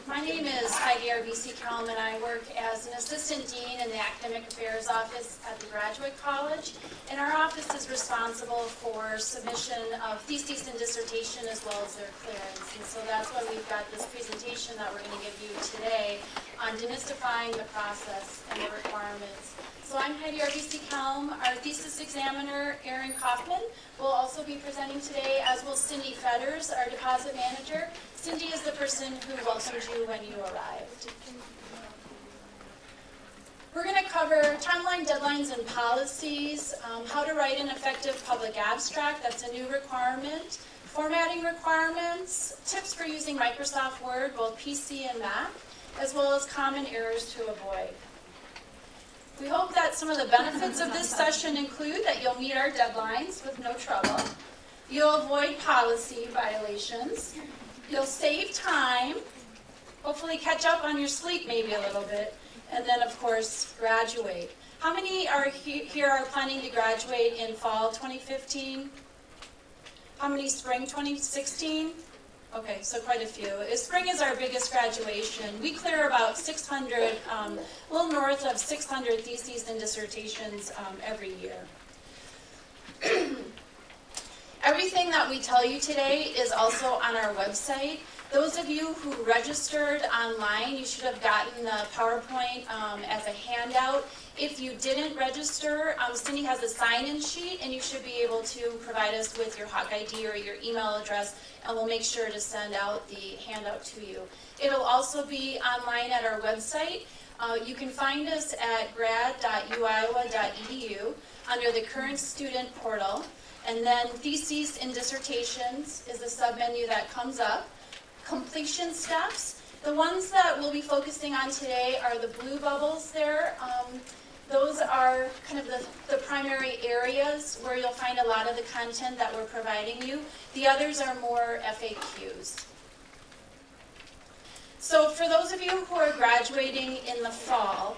My name is Heidi Kelm, and I work as an assistant dean in the academic affairs office at the graduate college. And our office is responsible for submission of theses and dissertation as well as their clearance. And so that's why we've got this presentation that we're going to give you today on demystifying the process and the requirements. So I'm Heidi Kelm. Our thesis examiner, Erin Kaufman, will also be presenting today, as will Cindy Fetters, our deposit manager. Cindy is the person who welcomed you when you arrived. We're going to cover timeline, deadlines, and policies, how to write an effective public abstract, that's a new requirement, formatting requirements, tips for using Microsoft Word, both PC and Mac, as well as common errors to avoid. We hope that some of the benefits of this session include that you'll meet our deadlines with no trouble, you'll avoid policy violations, you'll save time, hopefully catch up on your sleep maybe a little bit, and then of course graduate. How many are here are planning to graduate in fall 2015? How many spring 2016? Okay, so quite a few. Spring is our biggest graduation. We clear about 600, a little north of 600 theses and dissertations every year. Everything that we tell you today is also on our website. Those of you who registered online, you should have gotten the PowerPoint as a handout. If you didn't register, Cindy has a sign-in sheet, and you should be able to provide us with your Hawk ID or your email address, and we'll make sure to send out the handout to you. It'll also be online at our website. You can find us at grad.uiowa.edu under the current student portal, and then theses and dissertations is the submenu that comes up. Completion steps. The ones that we'll be focusing on today are the blue bubbles there. Those are kind of the primary areas where you'll find a lot of the content that we're providing you. The others are more FAQs. So for those of you who are graduating in the fall,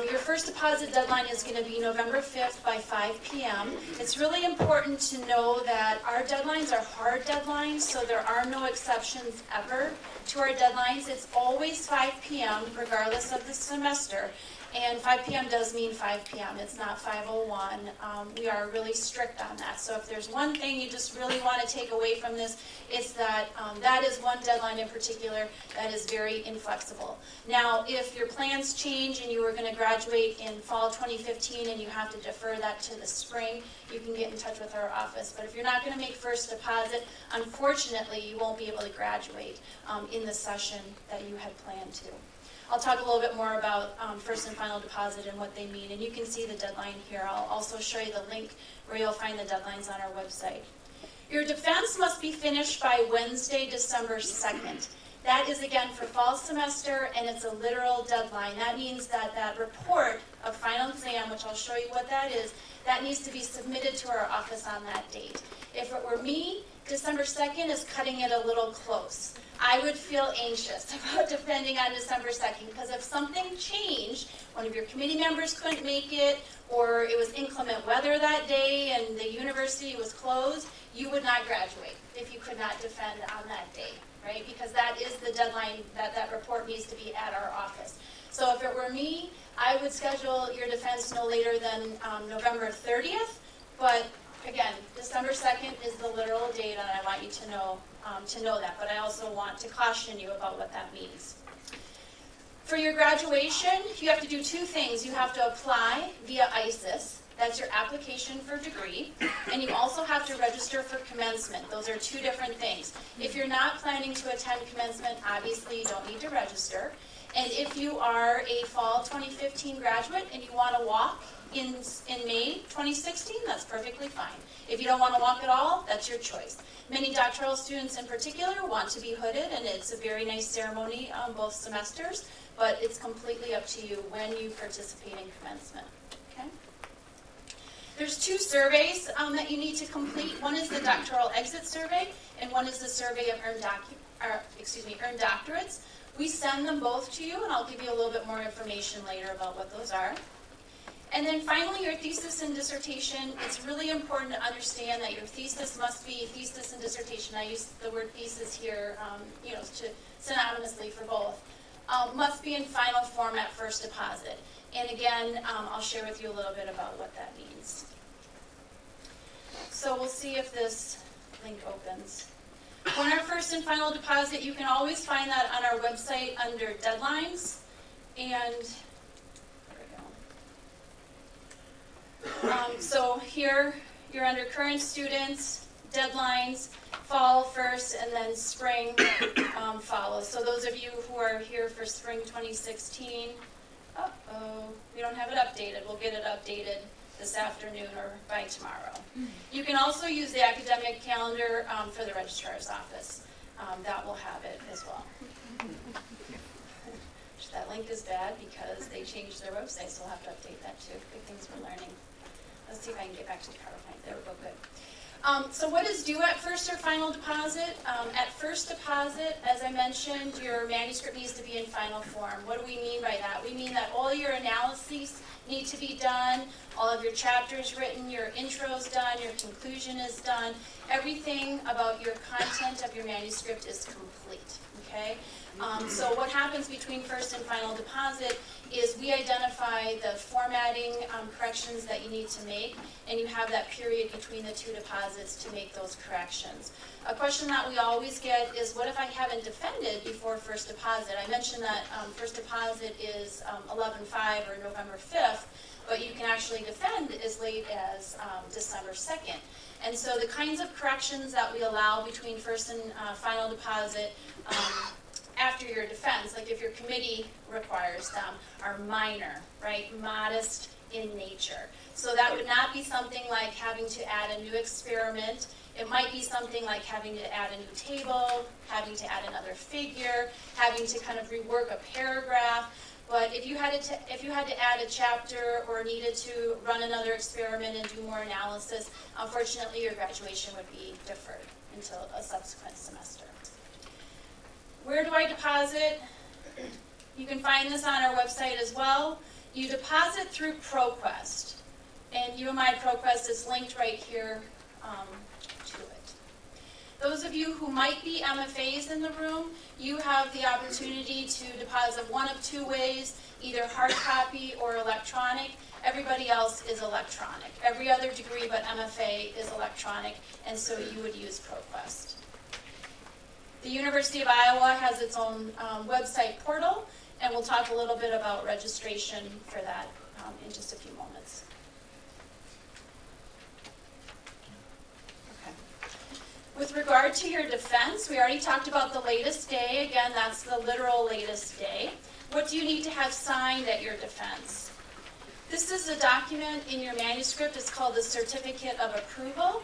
your first deposit deadline is going to be November 5th by 5 p.m. It's really important to know that our deadlines are hard deadlines, so there are no exceptions ever to our deadlines. It's always 5 p.m. regardless of the semester. And 5 p.m. does mean 5 p.m. It's not 5:01. We are really strict on that. So if there's one thing you just really want to take away from this, it's that that is one deadline in particular that is very inflexible. Now, if your plans change and you were going to graduate in fall 2015 and you have to defer that to the spring, you can get in touch with our office. But if you're not going to make first deposit, unfortunately, you won't be able to graduate in the session that you had planned to. I'll talk a little bit more about first and final deposit and what they mean, and you can see the deadline here. I'll also show you the link where you'll find the deadlines on our website. Your defense must be finished by Wednesday, December 2nd. That is, again, for fall semester, and it's a literal deadline. That means that that report of final exam, which I'll show you what that is, that needs to be submitted to our office on that date. If it were me, December 2nd is cutting it a little close. I would feel anxious about defending on December 2nd, because if something changed, one of your committee members couldn't make it, or it was inclement weather that day and the university was closed, you would not graduate if you could not defend on that day, right? Because that is the deadline that that report needs to be at our office. So if it were me, I would schedule your defense no later than November 30th, but again, December 2nd is the literal date, and I want you to know that, but I also want to caution you about what that means. For your graduation, you have to do two things. You have to apply via ISIS, that's your application for degree, and you also have to register for commencement. Those are two different things. If you're not planning to attend commencement, obviously you don't need to register. And if you are a fall 2015 graduate and you want to walk in May 2016, that's perfectly fine. If you don't want to walk at all, that's your choice. Many doctoral students in particular want to be hooded, and it's a very nice ceremony on both semesters, but it's completely up to you when you participate in commencement. Okay? There's two surveys that you need to complete. One is the doctoral exit survey, and one is the survey of earned doctorates. We send them both to you, and I'll give you a little bit more information later about what those are. And then finally, your thesis and dissertation. It's really important to understand that your thesis must be thesis and dissertation. I use the word thesis here, synonymously for both, must be in final form at first deposit. And again, I'll share with you a little bit about what that means. So we'll see if this link opens. When our first and final deposit, you can always find that on our website under deadlines. And so here you're under current students, deadlines, fall first, and then spring follows. So those of you who are here for spring 2016, we don't have it updated. We'll get it updated this afternoon or by tomorrow. You can also use the academic calendar for the registrar's office. That will have it as well. That link is bad because they changed their website, so we'll have to update that too. Big things we're learning. Let's see if I can get back to the PowerPoint. There we go, good. So what is due at first or final deposit? At first deposit, as I mentioned, your manuscript needs to be in final form. What do we mean by that? We mean that all your analyses need to be done, all of your chapters written, your intro's done, your conclusion is done. Everything about your content of your manuscript is complete, okay? So what happens between first and final deposit is we identify the formatting corrections that you need to make, and you have that period between the two deposits to make those corrections. A question that we always get is, what if I haven't defended before first deposit? I mentioned that first deposit is 11/5 or November 5th, but you can actually defend as late as December 2nd. And so the kinds of corrections that we allow between first and final deposit after your defense, like if your committee requires them, are minor, right? Modest in nature. So that would not be something like having to add a new experiment. It might be something like having to add a new table, having to add another figure, having to kind of rework a paragraph. But if you had to add a chapter or needed to run another experiment and do more analysis, unfortunately your graduation would be deferred until a subsequent semester. Where do I deposit? You can find this on our website as well. You deposit through ProQuest, and UMI ProQuest is linked right here to it. Those of you who might be MFAs in the room, you have the opportunity to deposit one of two ways, either hard copy or electronic. Everybody else is electronic. Every other degree but MFA is electronic, and so you would use ProQuest. The University of Iowa has its own website portal, and we'll talk a little bit about registration for that in just a few moments. Okay. With regard to your defense, we already talked about the latest day. Again, that's the literal latest day. What do you need to have signed at your defense? This is a document in your manuscript. It's called the Certificate of Approval.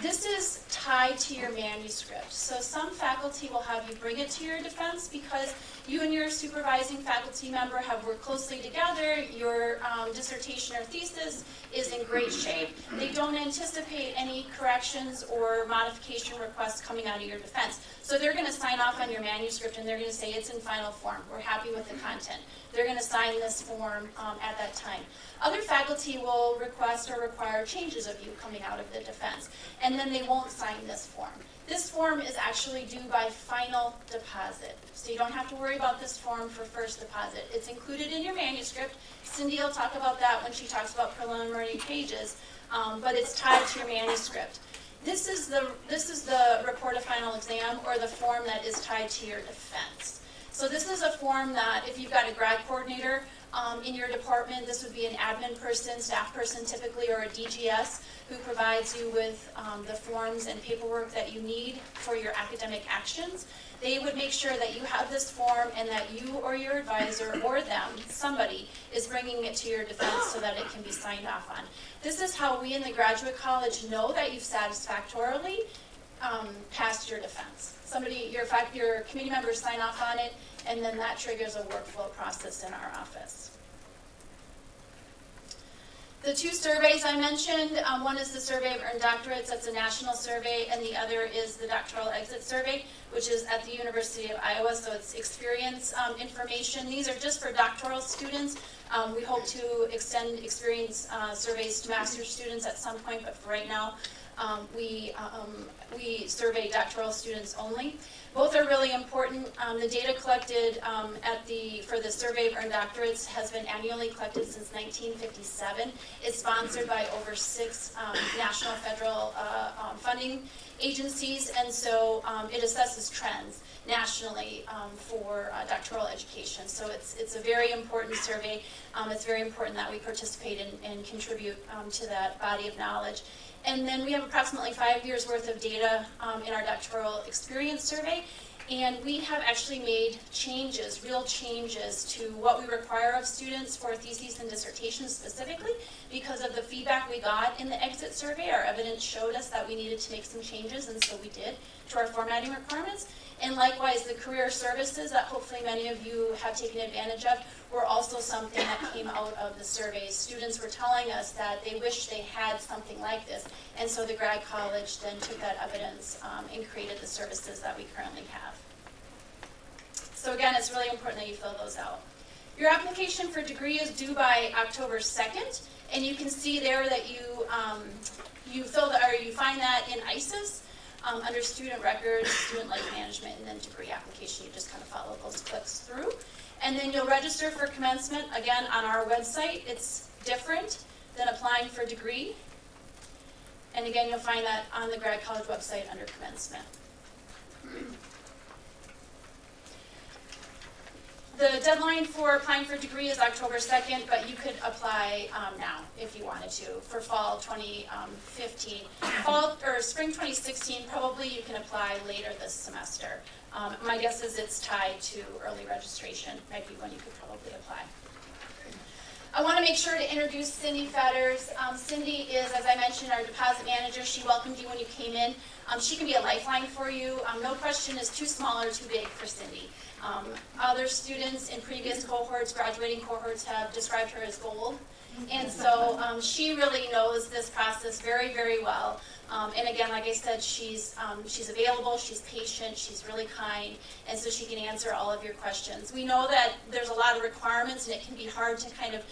This is tied to your manuscript. So some faculty will have you bring it to your defense because you and your supervising faculty member have worked closely together. Your dissertation or thesis is in great shape. They don't anticipate any corrections or modification requests coming out of your defense. So they're going to sign off on your manuscript and they're going to say it's in final form. We're happy with the content. They're going to sign this form at that time. Other faculty will request or require changes of you coming out of the defense, and then they won't sign this form. This form is actually due by final deposit, so you don't have to worry about this form for first deposit. It's included in your manuscript. Cindy will talk about that when she talks about preliminary pages, but it's tied to your manuscript. This is the report of final exam, or the form that is tied to your defense. So this is a form that if you've got a grad coordinator in your department, this would be an admin person, staff person typically, or a DGS who provides you with the forms and paperwork that you need for your academic actions. They would make sure that you have this form and that you or your advisor or them, somebody, is bringing it to your defense so that it can be signed off on. This is how we in the graduate college know that you've satisfactorily passed your defense. Your committee members sign off on it, and then that triggers a workflow process in our office. The two surveys I mentioned, one is the Survey of Earned Doctorates, that's a national survey, and the other is the Doctoral Exit Survey, which is at the University of Iowa, so it's experience information. These are just for doctoral students. We hope to extend experience surveys to master's students at some point, but for right now, we survey doctoral students only. Both are really important. The data collected for the survey of earned doctorates has been annually collected since 1957. It's sponsored by over 6 national federal funding agencies, and so it assesses trends nationally for doctoral education. So it's a very important survey. It's very important that we participate and contribute to that body of knowledge. And then we have approximately 5 years worth of data in our doctoral experience survey, and we have actually made changes, real changes to what we require of students for theses and dissertations specifically because of the feedback we got in the exit survey. Our evidence showed us that we needed to make some changes, and so we did to our formatting requirements. And likewise, the career services that hopefully many of you have taken advantage of were also something that came out of the surveys. Students were telling us that they wish they had something like this, and so the grad college then took that evidence and created the services that we currently have. So again, it's really important that you fill those out. Your application for degree is due by October 2nd, and you can see there that you find that in ISIS. Under student records, student life management, and then degree application. You just kind of follow those clicks through. And then you'll register for commencement, again, on our website. It's different than applying for degree. And again, you'll find that on the grad college website under commencement. The deadline for applying for degree is October 2nd, but you could apply now if you wanted to for fall 2015. Fall or spring 2016, probably you can apply later this semester. My guess is it's tied to early registration, might be when you could probably apply. I want to make sure to introduce Cindy Fetters. Cindy is, as I mentioned, our deposit manager. She welcomed you when you came in. She can be a lifeline for you. No question is too small or too big for Cindy. Other students in previous cohorts, graduating cohorts, have described her as gold. And so she really knows this process very, very well. And again, like I said, she's available, she's patient, she's really kind, and so she can answer all of your questions. We know that there's a lot of requirements, and it can be hard to kind of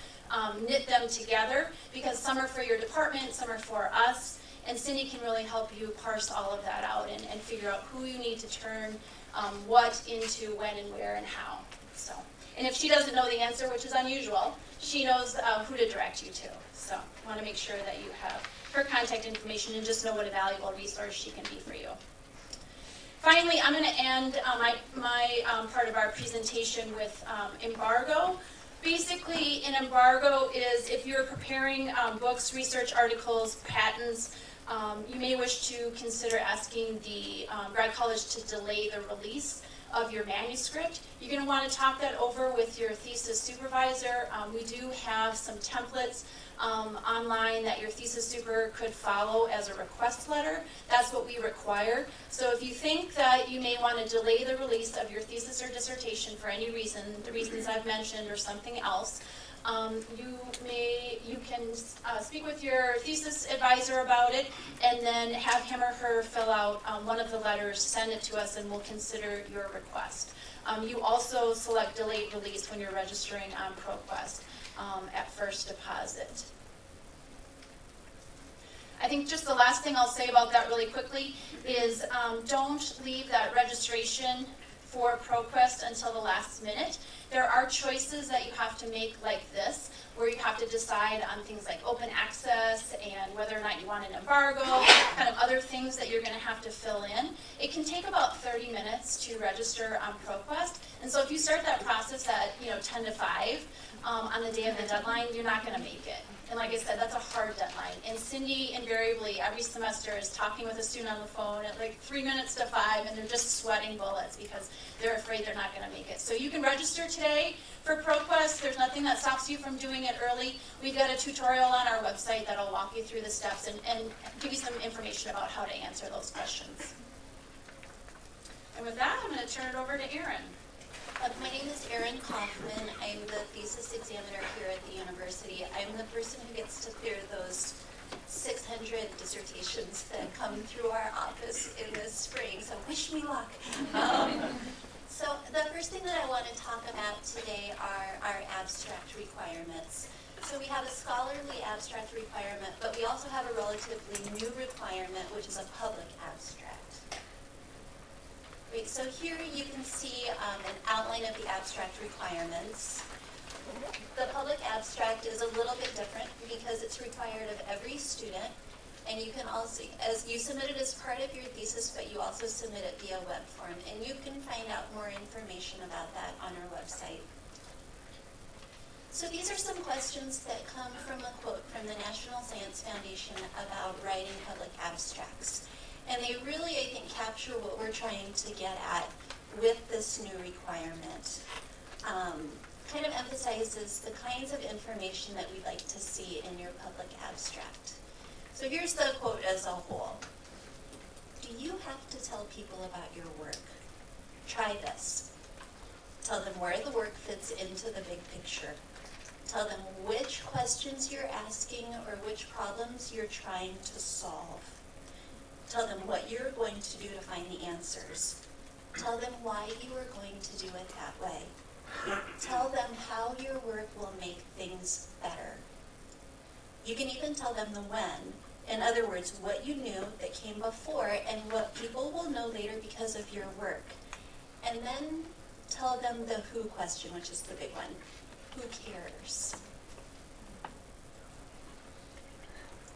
knit them together because some are for your department, some are for us, and Cindy can really help you parse all of that out and figure out who you need to turn what into when and where and how. So, and if she doesn't know the answer, which is unusual, she knows who to direct you to. So I want to make sure that you have her contact information and just know what a valuable resource she can be for you. Finally, I'm going to end my part of our presentation with embargo. Basically, an embargo is if you're preparing books, research articles, patents, you may wish to consider asking the grad college to delay the release of your manuscript. You're going to want to talk that over with your thesis supervisor. We do have some templates online that your thesis super could follow as a request letter. That's what we require. So if you think that you may want to delay the release of your thesis or dissertation for any reason, the reasons I've mentioned or something else, you can speak with your thesis advisor about it and then have him or her fill out one of the letters, send it to us, and we'll consider your request. You also select delayed release when you're registering on ProQuest at first deposit. I think just the last thing I'll say about that really quickly is don't leave that registration for ProQuest until the last minute. There are choices that you have to make like this, where you have to decide on things like open access and whether or not you want an embargo, kind of other things that you're going to have to fill in. It can take about 30 minutes to register on ProQuest, and so if you start that process at 10 to 5 on the day of the deadline, you're not going to make it. And like I said, that's a hard deadline. And Cindy invariably every semester is talking with a student on the phone at like 3 minutes to 5, and they're just sweating bullets because they're afraid they're not going to make it. So you can register today for ProQuest. There's nothing that stops you from doing it early. We've got a tutorial on our website that'll walk you through the steps and give you some information about how to answer those questions. And with that, I'm going to turn it over to Erin. My name is Erin Kaufman. I'm the thesis examiner here at the university. I'm the person who gets to clear those 600 dissertations that come through our office in the spring, so wish me luck. So the first thing that I want to talk about today are our abstract requirements. So we have a scholarly abstract requirement, but we also have a relatively new requirement, which is a public abstract. Right, so here you can see an outline of the abstract requirements. The public abstract is a little bit different because it's required of every student, and you can also, as you submit it as part of your thesis, but you also submit it via web form, and you can find out more information about that on our website. So these are some questions that come from a quote from the National Science Foundation about writing public abstracts. And they really, I think, capture what we're trying to get at with this new requirement. Kind of emphasizes the kinds of information that we'd like to see in your public abstract. So here's the quote as a whole. Do you have to tell people about your work? Try this. Tell them where the work fits into the big picture. Tell them which questions you're asking or which problems you're trying to solve. Tell them what you're going to do to find the answers. Tell them why you are going to do it that way. Tell them how your work will make things better. You can even tell them the when. In other words, what you knew that came before and what people will know later because of your work. And then tell them the who question, which is the big one. Who cares?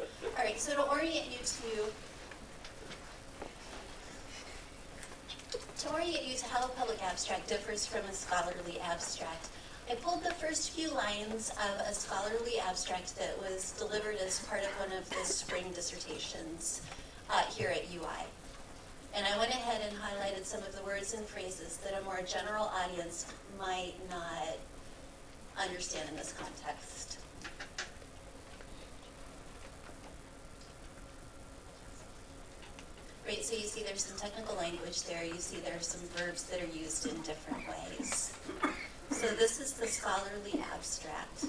All right, so to orient you to how a public abstract differs from a scholarly abstract, I pulled the first few lines of a scholarly abstract that was delivered as part of one of the spring dissertations here at UI. And I went ahead and highlighted some of the words and phrases that a more general audience might not understand in this context. Right, so you see there's some technical language there. You see there's some verbs that are used in different ways. So this is the scholarly abstract.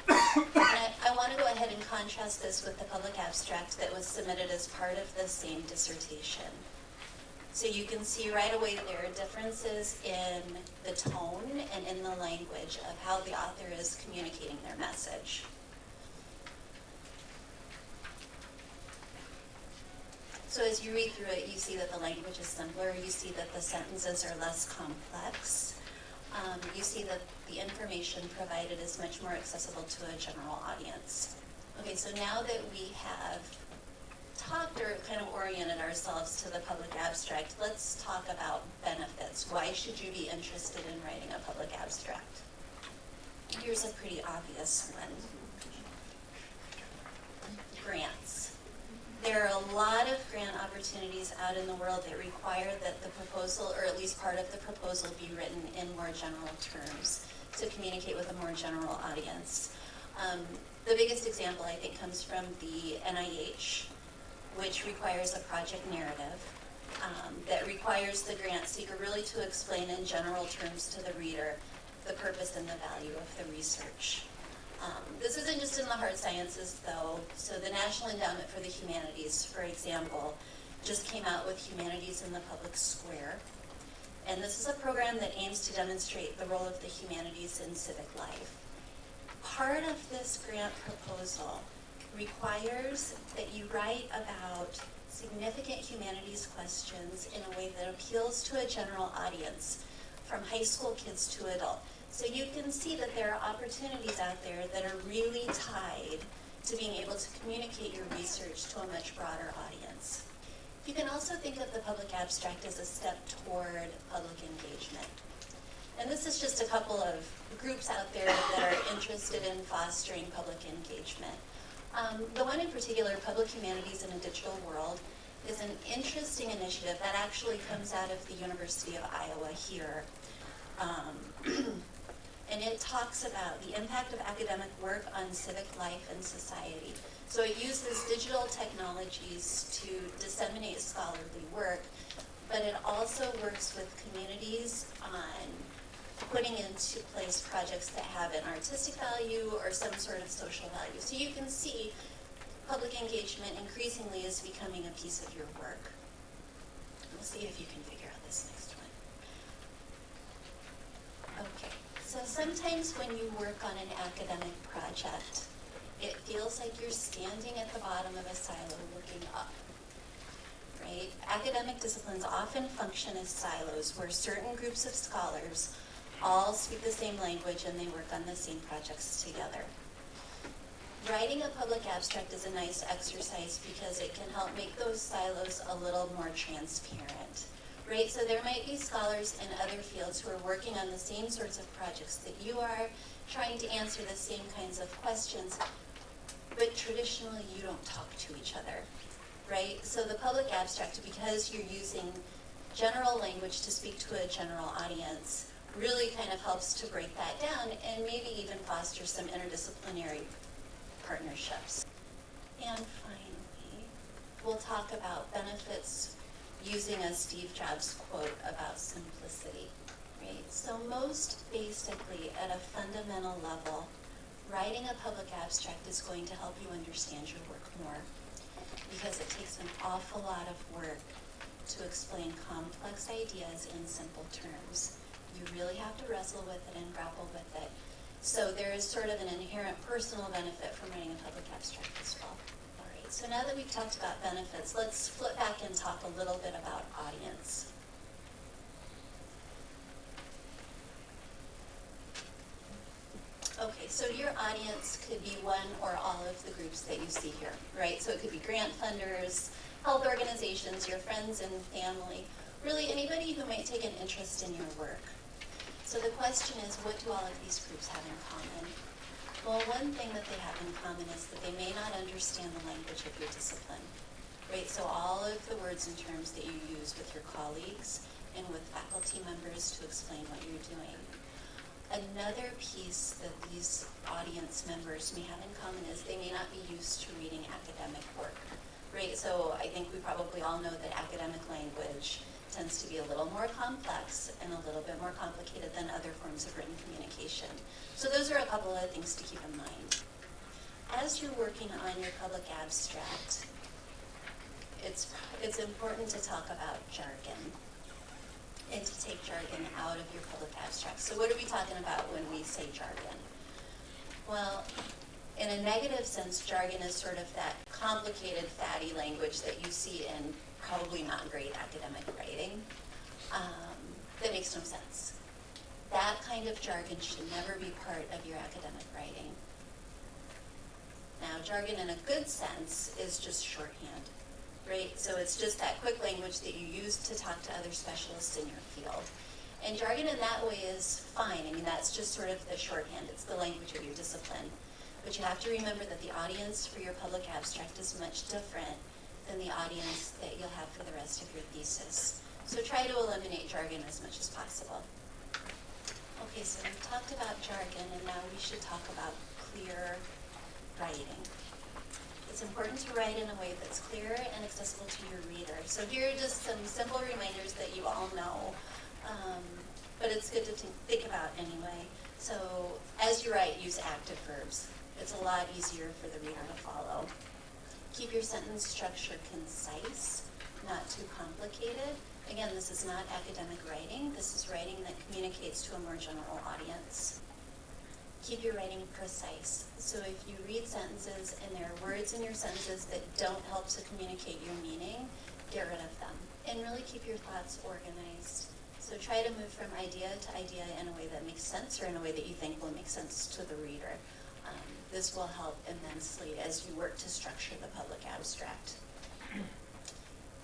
I want to go ahead and contrast this with the public abstract that was submitted as part of the same dissertation. So you can see right away there are differences in the tone and in the language of how the author is communicating their message. So as you read through it, you see that the language is simpler. You see that the sentences are less complex. You see that the information provided is much more accessible to a general audience. Okay, so now that we have talked or kind of oriented ourselves to the public abstract, let's talk about benefits. Why should you be interested in writing a public abstract? Here's a pretty obvious one. Grants. There are a lot of grant opportunities out in the world that require that the proposal, or at least part of the proposal, be written in more general terms to communicate with a more general audience. The biggest example, I think, comes from the NIH, which requires a project narrative that requires the grant seeker really to explain in general terms to the reader the purpose and the value of the research. This isn't just in the hard sciences, though. So the National Endowment for the Humanities, for example, just came out with Humanities in the Public Square. And this is a program that aims to demonstrate the role of the humanities in civic life. Part of this grant proposal requires that you write about significant humanities questions in a way that appeals to a general audience, from high school kids to adult. So you can see that there are opportunities out there that are really tied to being able to communicate your research to a much broader audience. You can also think of the public abstract as a step toward public engagement. And this is just a couple of groups out there that are interested in fostering public engagement. The one in particular, Public Humanities in a Digital World, is an interesting initiative that actually comes out of the University of Iowa here. And it talks about the impact of academic work on civic life and society. So it uses digital technologies to disseminate scholarly work, but it also works with communities on putting into place projects that have an artistic value or some sort of social value. So you can see public engagement increasingly is becoming a piece of your work. We'll see if you can figure out this next one. Okay. So sometimes when you work on an academic project, it feels like you're standing at the bottom of a silo looking up, right? right? Academic disciplines often function as silos where certain groups of scholars all speak the same language and they work on the same projects together. Writing a public abstract is a nice exercise because it can help make those silos a little more transparent, right? So there might be scholars in other fields who are working on the same sorts of projects that you are, trying to answer the same kinds of questions, but traditionally you don't talk to each other, right? So the public abstract, because you're using general language to speak to a general audience, really kind of helps to break that down and maybe even foster some interdisciplinary partnerships. And finally, we'll talk about benefits using a Steve Jobs quote about simplicity, right? So most basically, at a fundamental level, writing a public abstract is going to help you understand your work more because it takes an awful lot of work to explain complex ideas in simple terms. You really have to wrestle with it and grapple with it. So there is sort of an inherent personal benefit from writing a public abstract as well. All right, so now that we've talked about benefits, let's flip back and talk a little bit about audience. Okay, so your audience could be one or all of the groups that you see here, right? So it could be grant funders, health organizations, your friends and family, really anybody who might take an interest in your work. So the question is, what do all of these groups have in common? Well, one thing that they have in common is that they may not understand the language of your discipline, right? So all of the words and terms that you use with your colleagues and with faculty members to explain what you're doing. Another piece that these audience members may have in common is they may not be used to reading academic work, right? So I think we probably all know that academic language tends to be a little more complex and a little bit more complicated than other forms of written communication. So those are a couple of things to keep in mind. As you're working on your public abstract, it's important to talk about jargon and to take jargon out of your public abstract. So what are we talking about when we say jargon? Well, in a negative sense, jargon is sort of that complicated, fatty language that you see in probably not great academic writing that makes no sense. That kind of jargon should never be part of your academic writing. Now, jargon in a good sense is just shorthand, right? So it's just that quick language that you use to talk to other specialists in your field. And jargon in that way is fine. I mean, that's just sort of the shorthand. It's the language of your discipline. But you have to remember that the audience for your public abstract is much different than the audience that you'll have for the rest of your thesis. So try to eliminate jargon as much as possible. Okay, so we've talked about jargon, and now we should talk about clear writing. It's important to write in a way that's clear and accessible to your reader. So here are just some simple reminders that you all know, but it's good to think about anyway. So as you write, use active verbs. It's a lot easier for the reader to follow. Keep your sentence structure concise, not too complicated. Again, this is not academic writing. This is writing that communicates to a more general audience. Keep your writing precise. So if you read sentences and there are words in your sentences that don't help to communicate your meaning, get rid of them. And really keep your thoughts organized. So try to move from idea to idea in a way that makes sense or in a way that you think will make sense to the reader. This will help immensely as you work to structure the public abstract.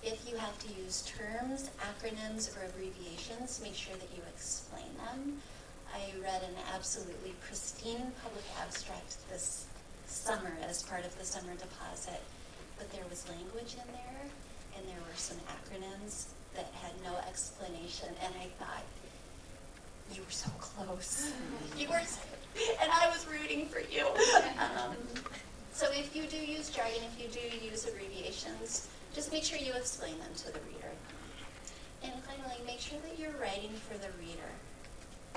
If you have to use terms, acronyms, or abbreviations, make sure that you explain them. I read an absolutely pristine public abstract this summer as part of the summer deposit, but there was language in there, and there were some acronyms that had no explanation, and I thought, you were so close. You were so, and I was rooting for you. So if you do use jargon, if you do use abbreviations, just make sure you explain them to the reader. And finally, make sure that you're writing for the reader,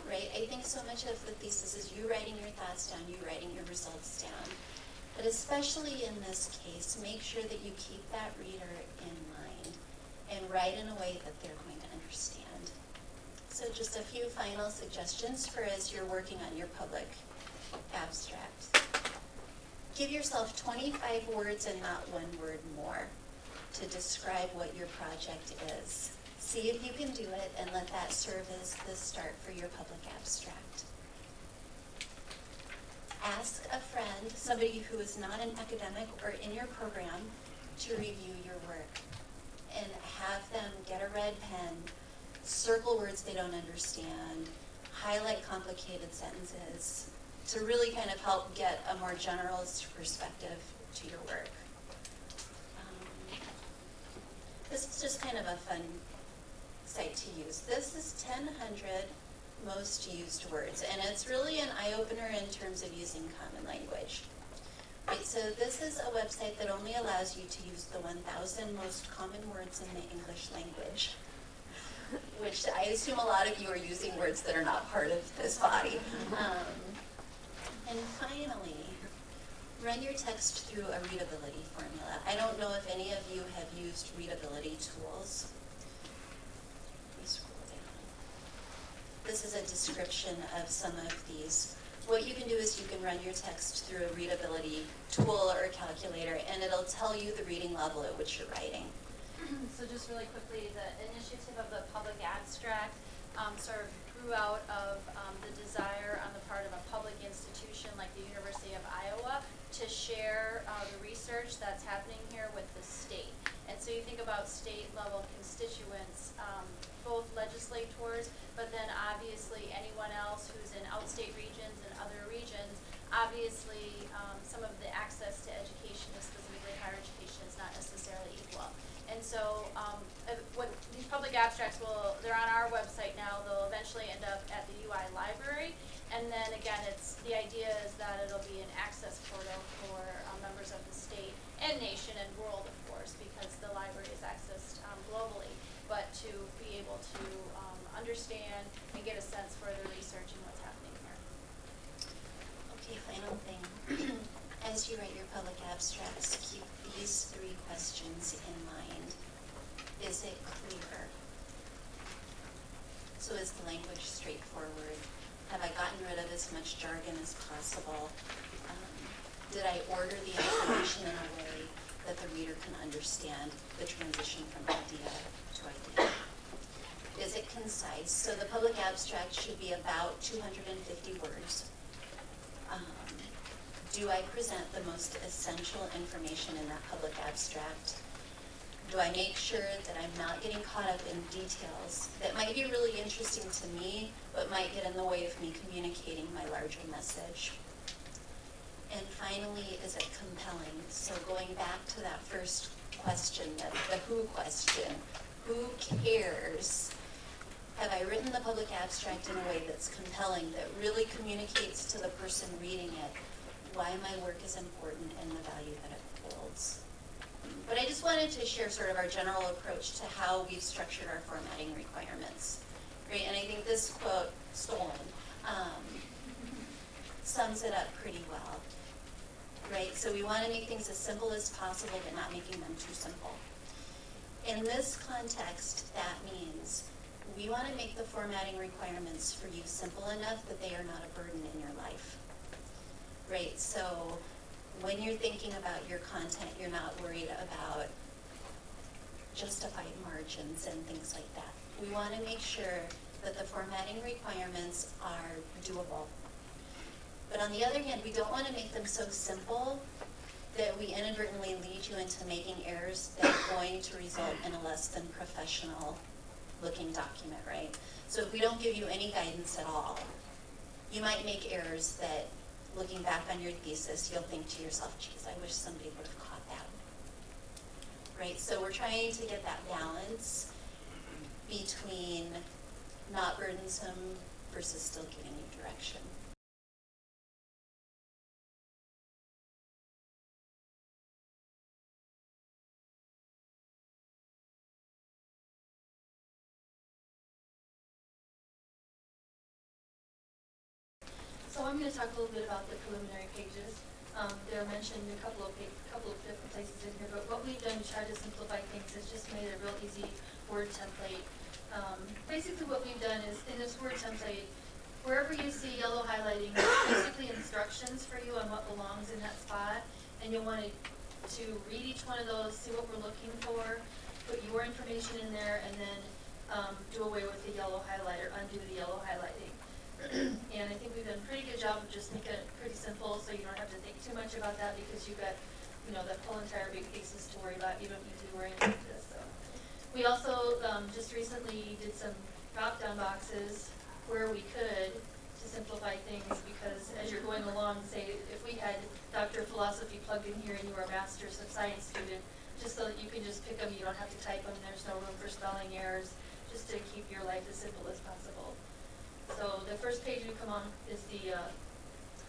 right? I think so much of the thesis is you writing your thoughts down, you writing your results down. But especially in this case, make sure that you keep that reader in mind and write in a way that they're going to understand. So just a few final suggestions for as you're working on your public abstract. Give yourself 25 words and not one word more. to describe what your project is. See if you can do it and let that serve as the start for your public abstract. Ask a friend, somebody who is not an academic or in your program, to review your work. And have them get a red pen, circle words they don't understand, highlight complicated sentences, to really kind of help get a more generalist perspective to your work. This is just kind of a fun site to use. This is 1,000 most used words, and it's really an eye-opener in terms of using common language. Right, so this is a website that only allows you to use the 1,000 most common words in the English language, which I assume a lot of you are using words that are not part of this body. And finally, run your text through a readability formula. I don't know if any of you have used readability tools. Let me scroll down. This is a description of some of these. What you can do is you can run your text through a readability tool or a calculator, and it'll tell you the reading level at which you're writing. So just really quickly, the initiative of the public abstract sort of grew out of the desire on the part of a public institution like the University of Iowa to share the research that's happening here with the state. And so you think about state level constituents, both legislators, but then obviously anyone else who's in outstate regions and other regions. Obviously, some of the access to education, specifically higher education, is not necessarily equal. And so what these public abstracts they're on our website now, they'll eventually end up at the UI library. And then again, the idea is that it'll be an access portal for members of the state and nation and world, of course, because the library is accessed globally, but to be able to understand and get a sense for the research and what's happening here. Okay, final thing. As you write your public abstracts, keep these 3 questions in mind. Is it clear? So is the language straightforward? Have I gotten rid of as much jargon as possible? Did I order the information in a way that the reader can understand the transition from idea to idea? Is it concise? So the public abstract should be about 250 words. Do I present the most essential information in that public abstract? Do I make sure that I'm not getting caught up in details that might be really interesting to me, but might get in the way of me communicating my larger message? And finally, is it compelling? So going back to that first question, the who question, who cares? Have I written the public abstract in a way that's compelling, that really communicates to the person reading it why my work is important and the value that it holds? But I just wanted to share sort of our general approach to how we've structured our formatting requirements. Right? And I think this quote, stolen, sums it up pretty well. Right? So we want to make things as simple as possible, but not making them too simple. In this context, that means we want to make the formatting requirements for you simple enough that they are not a burden in your life. Right? So when you're thinking about your content, you're not worried about justified margins and things like that. We want to make sure that the formatting requirements are doable. But on the other hand, we don't want to make them so simple that we inadvertently lead you into making errors that are going to result in a less than professional looking document, right? So if we don't give you any guidance at all, you might make errors that, looking back on your thesis, you'll think to yourself, geez, I wish somebody would have caught that. Right? So we're trying to get that balance between not burdensome versus still giving you direction. So I'm going to talk a little bit about the preliminary pages. They're mentioned in a couple of different places in here, but what we've done to try to simplify things is just made a real easy word template. Basically what we've done is, in this word template, wherever you see yellow highlighting, it's basically instructions for you on what belongs in that spot, and you'll want to to read each one of those, see what we're looking for, put your information in there, and then do away with the yellow highlighter, undo the yellow highlighting. And I think we've done a pretty good job of just making it pretty simple, so you don't have to think too much about that, because you've got, you know, that whole entire big thesis to worry about. You don't need to worry about this. So we also just recently did some drop-down boxes where we could to simplify things, because as you're going along, say if we had Dr. Philosophy plugged in here and you were a Master's of Science student, just so that you can just pick them, you don't have to type them, there's no room for spelling errors, just to keep your life as simple as possible. So the first page we come on is the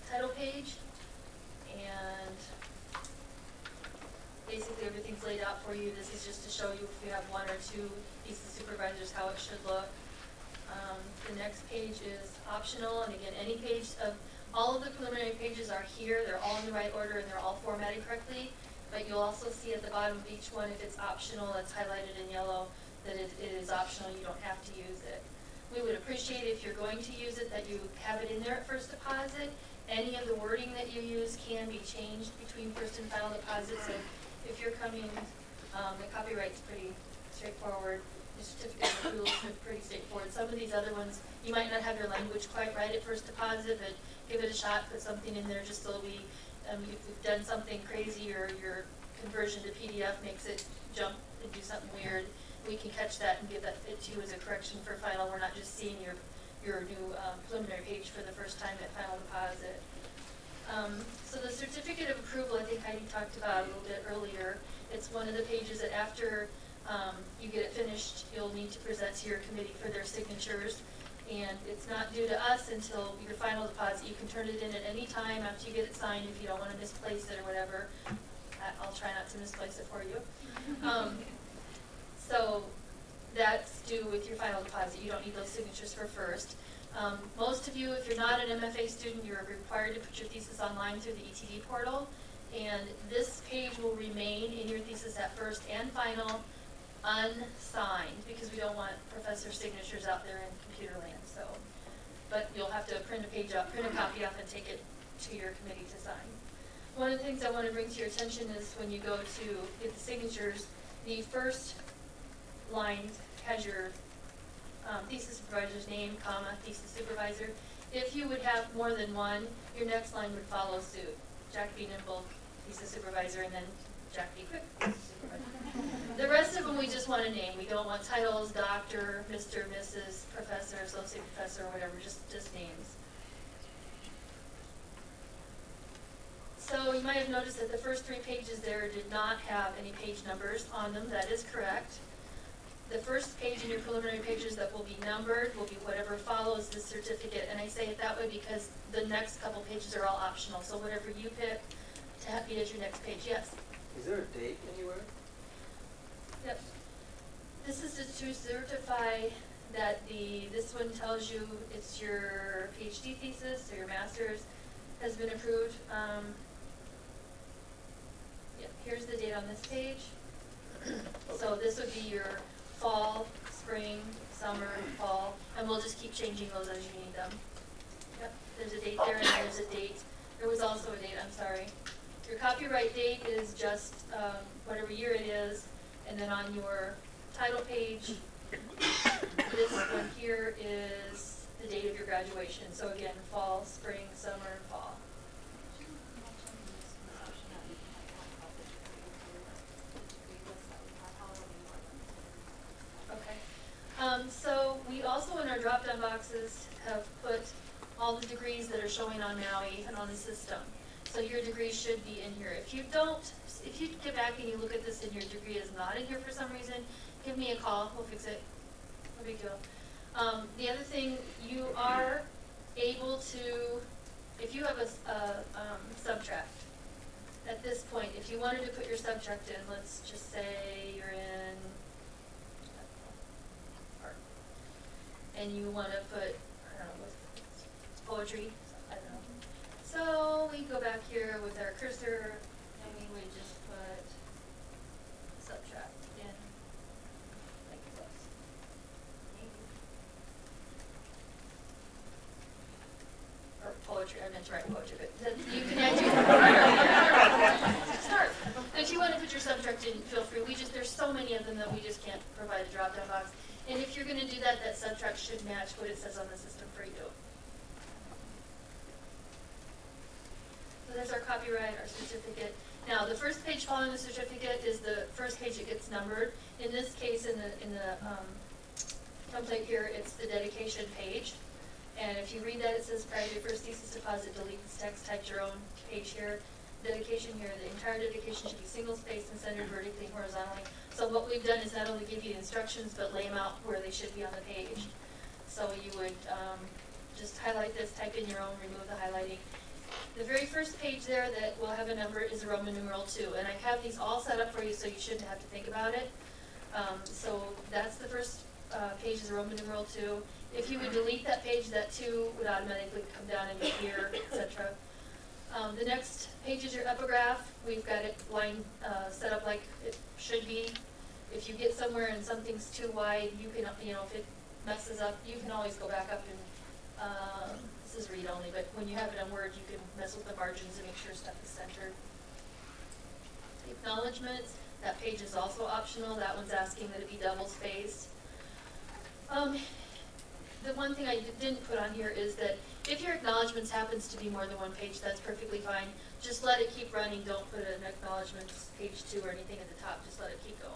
title page, and basically everything's laid out for you. This is just to show you if you have one or two thesis supervisors how it should look. The next page is optional, and again, any page of, all of the preliminary pages are here, they're all in the right order and they're all formatted correctly, but you'll also see at the bottom of each one, if it's optional, it's highlighted in yellow, that it is optional, you don't have to use it. We would appreciate if you're going to use it that you have it in there at first deposit. Any of the wording that you use can be changed between first and final deposits, and if you're coming, the copyright's pretty straightforward. The certificate of approval is pretty straightforward. Some of these other ones, you might not have your language quite right at first deposit, but give it a shot, put something in there just so we, if we've done something crazy or your conversion to PDF makes it jump and do something weird, we can catch that and give that fit to you as a correction for final. We're not just seeing your new preliminary page for the first time at final deposit. So the certificate of approval, I think Heidi talked about a little bit earlier. It's one of the pages that after you get it finished, you'll need to present to your committee for their signatures. And it's not due to us until your final deposit. You can turn it in at any time after you get it signed if you don't want to misplace it or whatever. I'll try not to misplace it for you. So that's due with your final deposit. You don't need those signatures for first. Most of you, if you're not an MFA student, you're required to put your thesis online through the ETD portal. And this page will remain in your thesis at first and final unsigned, because we don't want professor signatures out there in computer land. So, but you'll have to print a copy off and take it to your committee to sign. One of the things I want to bring to your attention is when you go to get the signatures, the first line has your thesis supervisor's name, comma, thesis supervisor. If you would have more than one, your next line would follow suit. Jack B. Nimble, thesis supervisor, and then Jack B. Quick, thesis supervisor. The rest of them we just want a name. We don't want titles, doctor, Mr., Mrs., professor, associate professor, or whatever, just names. So you might have noticed that the first 3 pages there did not have any page numbers on them. That is correct. The first page in your preliminary pages that will be numbered will be whatever follows the certificate. And I say it that way because the next couple pages are all optional. So whatever you pick to be as your next page. Yes? Is there a date anywhere? Yep. This is just to certify that this one tells you it's your PhD thesis or your master's has been approved. Here's the date on this page. So this would be your fall, spring, summer, fall, and we'll just keep changing those as you need them. Yep, there's a date there, and there's a date. There was also a date, I'm sorry. Your copyright date is just whatever year it is, and then on your title page, this one here is the date of your graduation. So again, fall, spring, summer, and fall. So we also in our drop-down boxes have put all the degrees that are showing on Maui and on the system. So your degree should be in here. If you get back and you look at this and your degree is not in here for some reason, give me a call, we'll fix it, no big deal. The other thing, you are able to, if you have a subtract, at this point, if you wanted to put your subtract in, let's just say you're in art, and you want to put, I don't know, what's poetry, I don't know. So we go back here with our cursor, and we would just put subtract in, like this. Or poetry, I meant to write poetry, but you can add your start. put your subtract in, feel free. There's so many of them that we just can't provide a drop-down box. And if you're gonna do that, that subtract should match what it says on the system for you. So there's our copyright, our certificate. Now, the first page following the certificate is the first page that gets numbered. In this case, in the template here, it's the dedication page. And if you read that, it says prior to your first thesis deposit, delete this text, type your own page here. Dedication here, the entire dedication should be single-spaced and centered vertically and horizontally. So what we've done is not only give you the instructions, but lay them out where they should be on the page. So you would just highlight this, type in your own, remove the highlighting. The very first page there that will have a number is Roman numeral 2, and I have these all set up for you so you shouldn't have to think about it. So that's the first page is Roman numeral 2. If you would delete that page, that 2 would automatically come down and appear, etc. The next page is your epigraph. We've got it line set up like it should be. If you get somewhere and something's too wide, you can, if it messes up, you can always go back up and, this is read only, but when you have it on Word, you can mess with the margins and make sure stuff is centered. Acknowledgements, that page is also optional. That one's asking that it be double spaced. The one thing I didn't put on here is that if your acknowledgements happens to be more than one page, that's perfectly fine. Just let it keep running. Don't put an acknowledgements page 2 or anything at the top. Just let it keep going.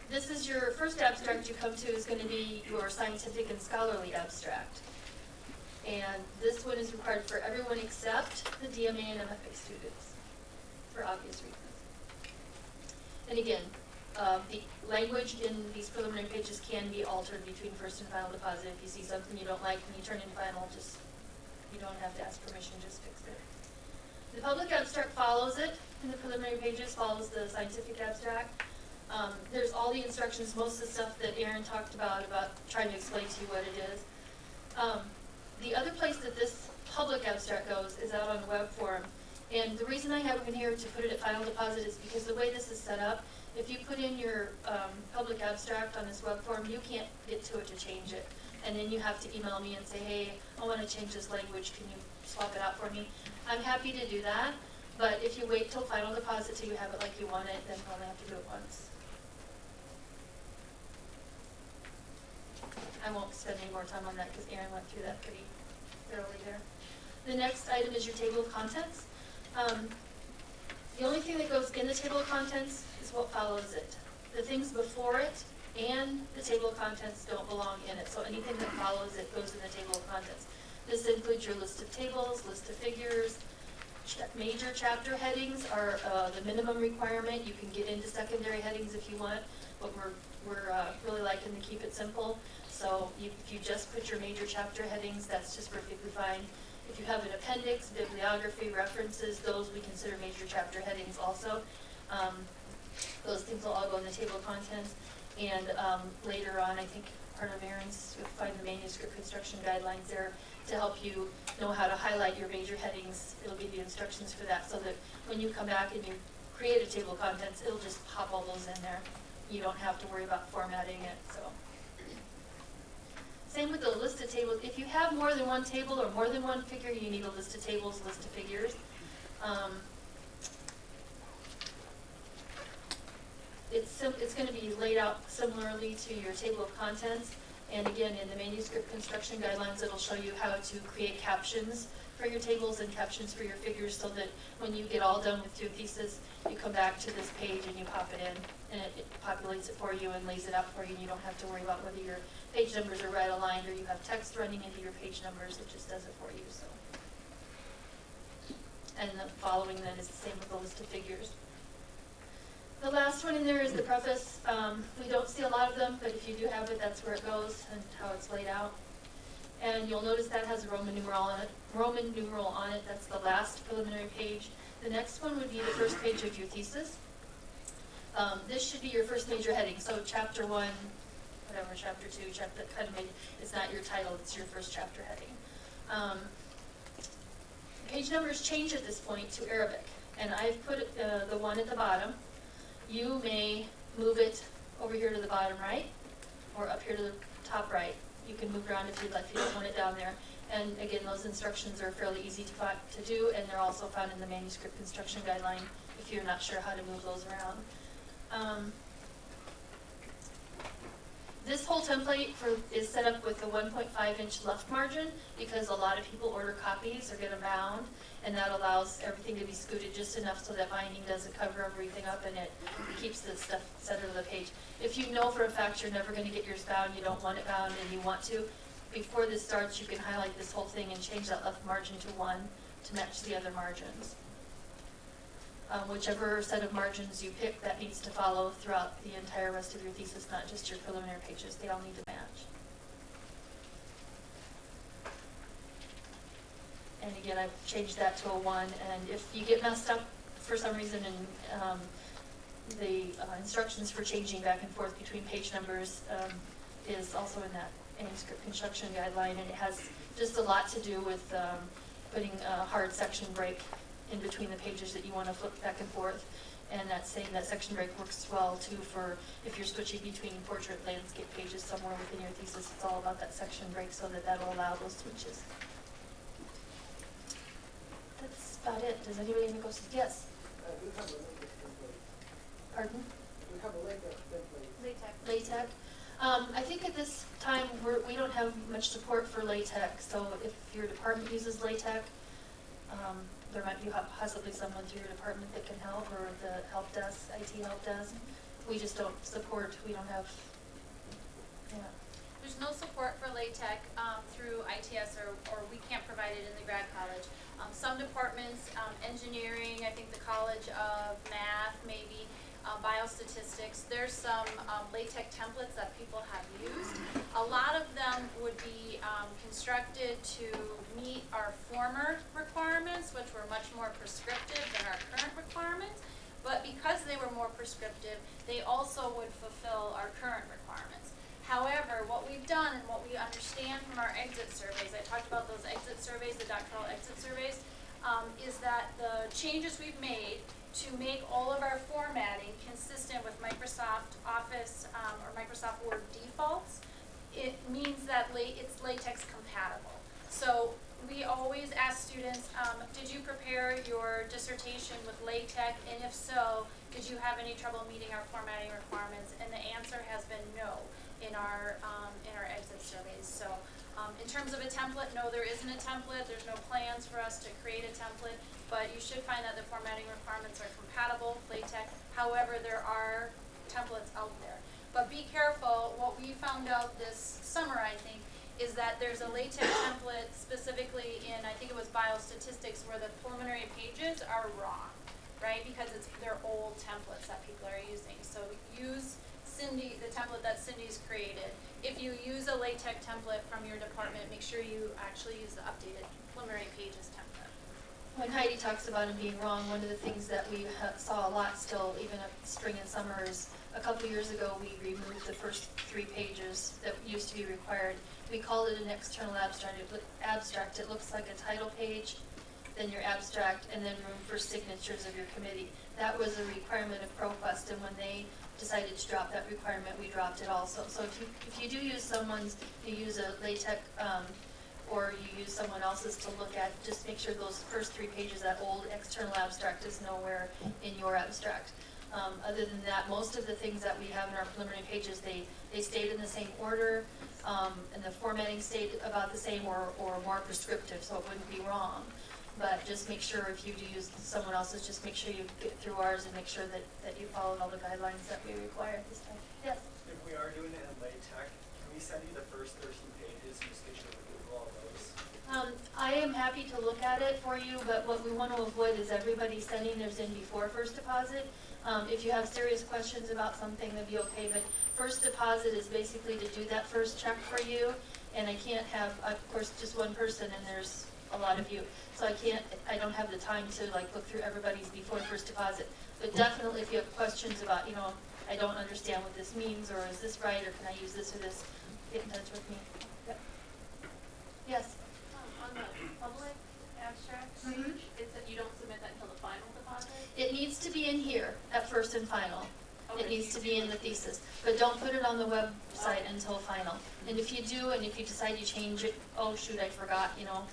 This is your first abstract you come to is going to be your scientific and scholarly abstract. And this one is required for everyone except the DMA and MFA students, for obvious reasons. And again, the language in these preliminary pages can be altered between first and final deposit. If you see something you don't like when you turn in final, you don't have to ask permission, just fix it. The public abstract follows it in the preliminary pages, follows the scientific abstract. There's all the instructions, most of the stuff that Erin talked about trying to explain to you what it is. The other place that this public abstract goes is out on the web forum. And the reason I have it in here to put it at final deposit is because the way this is set up, if you put in your public abstract on this web form, you can't get to it to change it. And then you have to email me and say, hey, I want to change this language, can you swap it out for me? I'm happy to do that, but if you wait till final deposit till you have it like you want it, then you only have to do it once. I won't spend any more time on that because Erin went through that pretty thoroughly there. The next item is your table of contents. The only thing that goes in the table of contents is what follows it. The things before it and the table of contents don't belong in it, so anything that follows it goes in the table of contents. This includes your list of tables, list of figures. Major chapter headings are the minimum requirement. You can get into secondary headings if you want, but we're really liking to keep it simple. So if you just put your major chapter headings, that's just perfectly fine. If you have an appendix, bibliography, references, those we consider major chapter headings also. Those things will all go in the table of contents. And later on, I think part of Erin's, you'll find the manuscript construction guidelines there to help you know how to highlight your major headings. It'll give you instructions for that so that when you come back and you create a table of contents, it'll just pop all those in there. You don't have to worry about formatting it. So. Same with the list of tables. If you have more than one table or more than one figure, you need a list of tables, list of figures. It's going to be laid out similarly to your table of contents. And again, in the manuscript construction guidelines, it'll show you how to create captions for your tables and captions for your figures so that when you get all done with your thesis, you come back to this page and you pop it in, and it populates it for you and lays it out for you, and you don't have to worry about whether your page numbers are right aligned or you have text running into your page numbers. It just does it for you. So, and the following then is the same with the list of figures. The last one in there is the preface. We don't see a lot of them, but if you do have it, that's where it goes and how it's laid out. And you'll notice that has a Roman numeral on it. That's the last preliminary page. The next one would be the first page of your thesis. This should be your first major heading. So chapter 1, whatever, chapter 2, chapter kind of it's not your title, it's your first chapter heading. Page numbers change at this point to Arabic, and I've put the one at the bottom. You may move it over here to the bottom right, or up here to the top right. You can move around if you'd like, if you don't want it down there. And again, those instructions are fairly easy to do, and they're also found in the manuscript construction guideline if you're not sure how to move those around. This whole template is set up with a 1.5-inch left margin because a lot of people order copies or get them bound, and that allows everything to be scooted just enough so that binding doesn't cover everything up and it keeps the stuff center of the page. If you know for a fact you're never going to get yours bound, you don't want it bound, and you want to, before this starts, you can highlight this whole thing and change that left margin to 1 to match the other margins. Whichever set of margins you pick, that needs to follow throughout the entire rest of your thesis, not just your preliminary pages. They all need to match. And again, I've changed that to a 1, and if you get messed up for some reason and the instructions for changing back and forth between page numbers is also in that manuscript construction guideline, and it has just a lot to do with putting a hard section break in between the pages that you want to flip back and forth. And that's saying that section break works well too for if you're switching between portrait landscape pages somewhere within your thesis. It's all about that section break so that that'll allow those switches. That's about it. Does anybody have any questions? Yes? We have a LaTeX template. Pardon? We have a LaTeX template. LaTeX. I think at this time we don't have much support for LaTeX, so if your department uses LaTeX, there might be possibly someone through your department that can help, or the help desk, IT help desk. We just don't support, we don't have, yeah. There's no support for LaTeX through ITS, or we can't provide it in the grad college. Some departments, engineering, I think the College of Math, maybe, biostatistics, there's some LaTeX templates that people have used. A lot of them would be constructed to meet our former requirements, which were much more prescriptive than our current requirements. But because they were more prescriptive, they also would fulfill our current requirements. However, what we've done and what we understand from our exit surveys, I talked about those exit surveys, the doctoral exit surveys, is that the changes we've made to make all of our formatting consistent with Microsoft Office or Microsoft Word defaults, it means that it's LaTeX compatible. So we always ask students, did you prepare your dissertation with LaTeX? And if so, did you have any trouble meeting our formatting requirements? And the answer has been no in our exit surveys. So in terms of a template, no, there isn't a template. There's no plans for us to create a template, but you should find that the formatting requirements are compatible with LaTeX. However, there are templates out there. But be careful, what we found out this summer, I think, is that there's a LaTeX template specifically in, I think it was biostatistics, where the preliminary pages are wrong, right? Because they're old templates that people are using. So use the template that Cindy's created. If you use a LaTeX template from your department, make sure you actually use the updated preliminary pages template. When Heidi talks about it being wrong, one of the things that we saw a lot still, even at spring and summer, is a couple of years ago we removed the first 3 pages that used to be required. We called it an external abstract. It looks like a title page, then your abstract, and then room for signatures of your committee. That was a requirement of ProQuest, and when they decided to drop that requirement, we dropped it also. So if you do use you use a LaTeX or you use someone else's to look at, just make sure those first 3 pages, that old external abstract, is nowhere in your abstract. Other than that, most of the things that we have in our preliminary pages, they stayed in the same order, and the formatting stayed about the same or more prescriptive, so it wouldn't be wrong. But just make sure if you do use someone else's, just make sure you get through ours and make sure that you followed all the guidelines that we require at this time. Yes? If we are doing it in LaTeX, can we send you the first 13 pages and just get you to Google all those? I am happy to look at it for you, but what we want to avoid is everybody sending theirs in before first deposit. If you have serious questions about something, that'd be okay, but first deposit is basically to do that first check for you, and I can't have, of course, just one person, and there's a lot of you. So I don't have the time to look through everybody's before first deposit. But definitely if you have questions about, I don't understand what this means, or is this right, or can I use this or this, get in touch with me. Yep. Yes? On the public abstract page, it's that you don't submit that until the final deposit? It needs to be in here at first and final. Okay. It needs to be in the thesis. But don't put it on the website website until final. And if you do, and if you decide you change it, oh shoot, I forgot, you know,